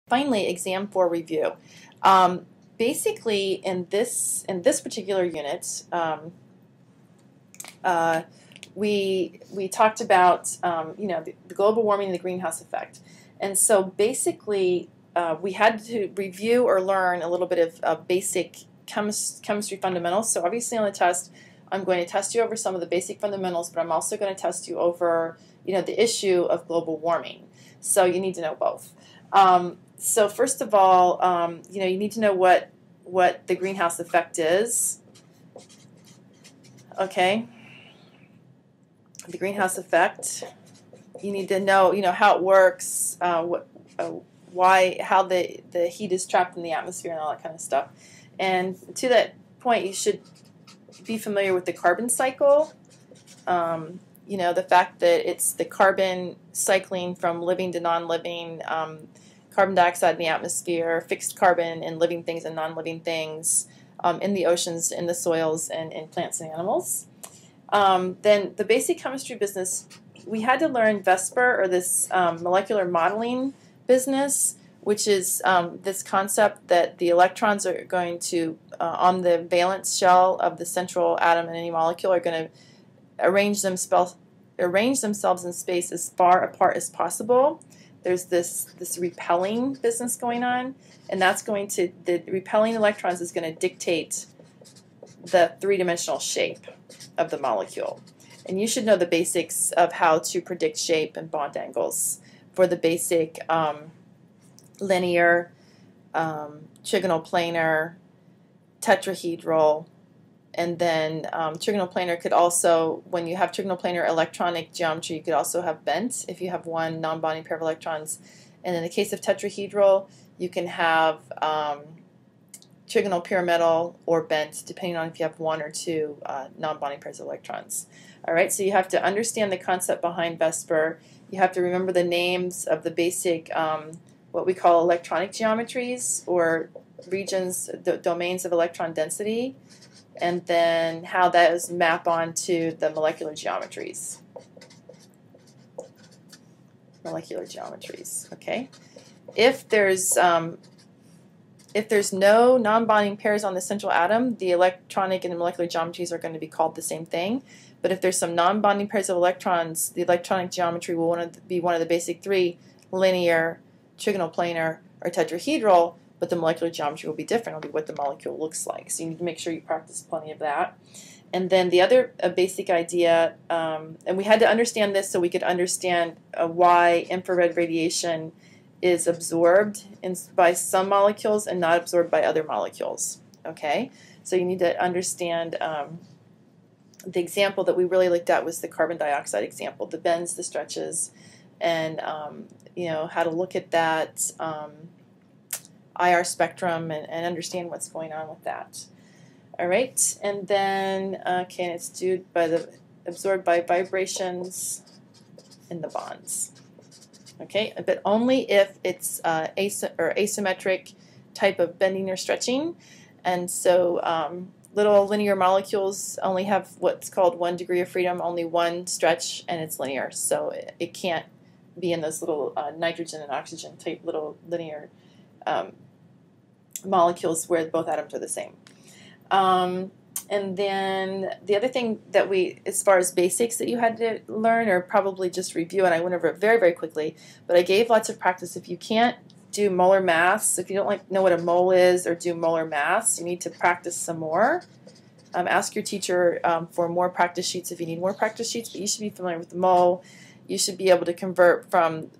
Finally, exam 4 review. Basically, in this particular unit, we talked about the global warming and the greenhouse effect, and so basically we had to review or learn a little bit of basic chemistry fundamentals. So obviously on the test, I'm going to test you over some of the basic fundamentals, but I'm also going to test you over the issue of global warming. So you need to know both. So first of all, you need to know what the greenhouse effect is. Okay, the greenhouse effect. You need to know, how it works, why, how the heat is trapped in the atmosphere, and all that kind of stuff. And to that point, you should be familiar with the carbon cycle. The fact that it's the carbon cycling from living to non-living. Carbon dioxide in the atmosphere, fixed carbon in living things and non-living things, in the oceans, in the soils, and in plants and animals. Then the basic chemistry business, we had to learn VSEPR, or this molecular modeling business, which is this concept that the electrons are going to, on the valence shell of the central atom in any molecule, are going to arrange themselves in space as far apart as possible. There's this repelling business going on, and the repelling electrons is going to dictate the three-dimensional shape of the molecule. And you should know the basics of how to predict shape and bond angles for the basic linear, trigonal planar, tetrahedral, and then trigonal planar could also, when you have trigonal planar electronic geometry, you could also have bent if you have one non-bonding pair of electrons. And in the case of tetrahedral, you can have trigonal pyramidal or bent, depending on if you have one or two non-bonding pairs of electrons. All right, so you have to understand the concept behind VSEPR. You have to remember the names of the basic, what we call electronic geometries, or regions, domains of electron density, and then how those map onto the molecular geometries. Okay. If there's no non-bonding pairs on the central atom, the electronic and the molecular geometries are going to be called the same thing. But if there's some non-bonding pairs of electrons, the electronic geometry will be one of the basic three: linear, trigonal planar, or tetrahedral. But the molecular geometry will be different. It'll be what the molecule looks like. So you need to make sure you practice plenty of that. And then the other basic idea, and we had to understand this so we could understand why infrared radiation is absorbed by some molecules and not absorbed by other molecules. Okay, so you need to understand the example that we really looked at was the carbon dioxide example, the bends, the stretches, and how to look at that IR spectrum and understand what's going on with that. All right, and then okay, and it's absorbed by vibrations in the bonds. Okay, but only if it's asymmetric type of bending or stretching. And so little linear molecules only have what's called 1 degree of freedom, only one stretch, and it's linear. So it can't be in those little nitrogen and oxygen type little linear molecules where both atoms are the same. And then the other thing that as far as basics that you had to learn, or probably just review, and I went over it very, very quickly, but I gave lots of practice. If you can't do molar mass, if you don't know what a mole is or do molar mass, you need to practice some more. Ask your teacher for more practice sheets if you need more practice sheets, but you should be familiar with the mole. You should be able to convert from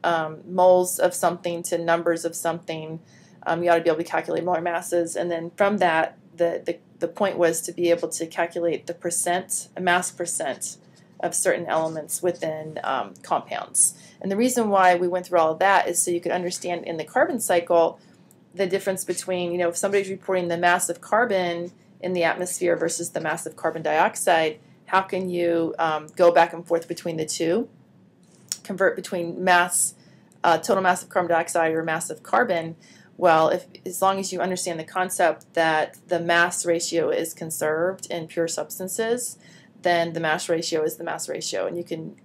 moles of something to numbers of something. You ought to be able to calculate molar masses, and then from that, the point was to be able to calculate the mass percent of certain elements within compounds. And the reason why we went through all of that is so you could understand in the carbon cycle the difference between, if somebody's reporting the mass of carbon in the atmosphere versus the mass of carbon dioxide, how can you go back and forth between the two, convert between total mass of carbon dioxide or mass of carbon. Well, as long as you understand the concept that the mass ratio is conserved in pure substances, then the mass ratio is the mass ratio, and you can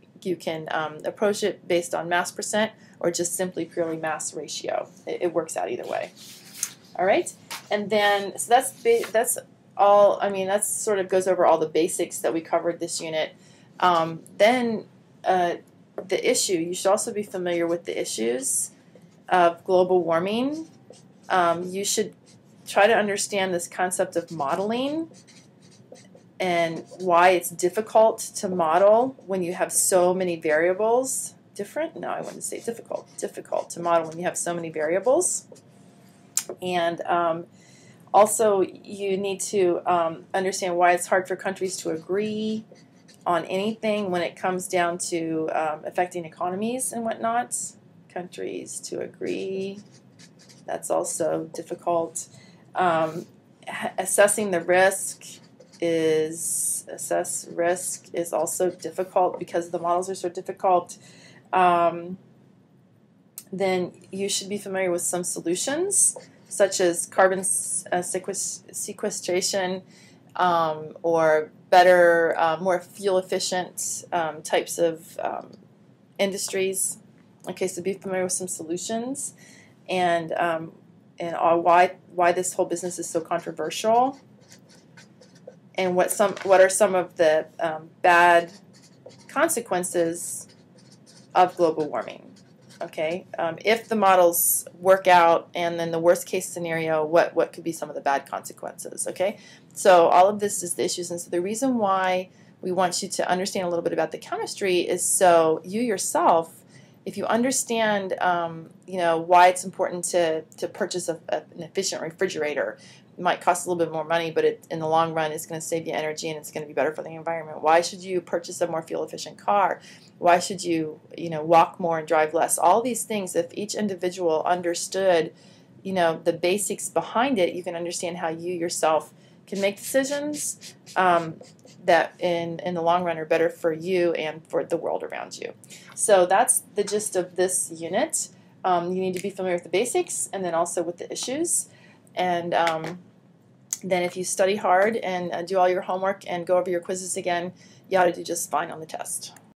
approach it based on mass percent or just simply purely mass ratio. It works out either way. All right, and then so that's all. I mean, that sort of goes over all the basics that we covered this unit. Then the issue. You should also be familiar with the issues of global warming. You should try to understand this concept of modeling and why it's difficult to model when you have so many variables. No, I wouldn't say difficult. Difficult to model when you have so many variables. And also, you need to understand why it's hard for countries to agree on anything when it comes down to affecting economies and whatnot. Countries to agree, that's also difficult. Assessing the risk is also difficult because the models are so difficult. Then you should be familiar with some solutions, such as carbon sequestration or better, more fuel-efficient types of industries. Okay, so be familiar with some solutions and why this whole business is so controversial, and what are some of the bad consequences of global warming. Okay, if the models work out, and then the worst case scenario, what could be some of the bad consequences? Okay, so all of this is the issues, and so the reason why we want you to understand a little bit about the chemistry is so you yourself, if you understand, why it's important to purchase an efficient refrigerator. It might cost a little bit more money, but in the long run, it's going to save you energy and it's going to be better for the environment. Why should you purchase a more fuel-efficient car? Why should you, walk more and drive less? All these things, if each individual understood, the basics behind it, you can understand how you yourself can make decisions that in the long run are better for you and for the world around you. So that's the gist of this unit. You need to be familiar with the basics and then also with the issues. And then if you study hard and do all your homework and go over your quizzes again, you ought to do just fine on the test.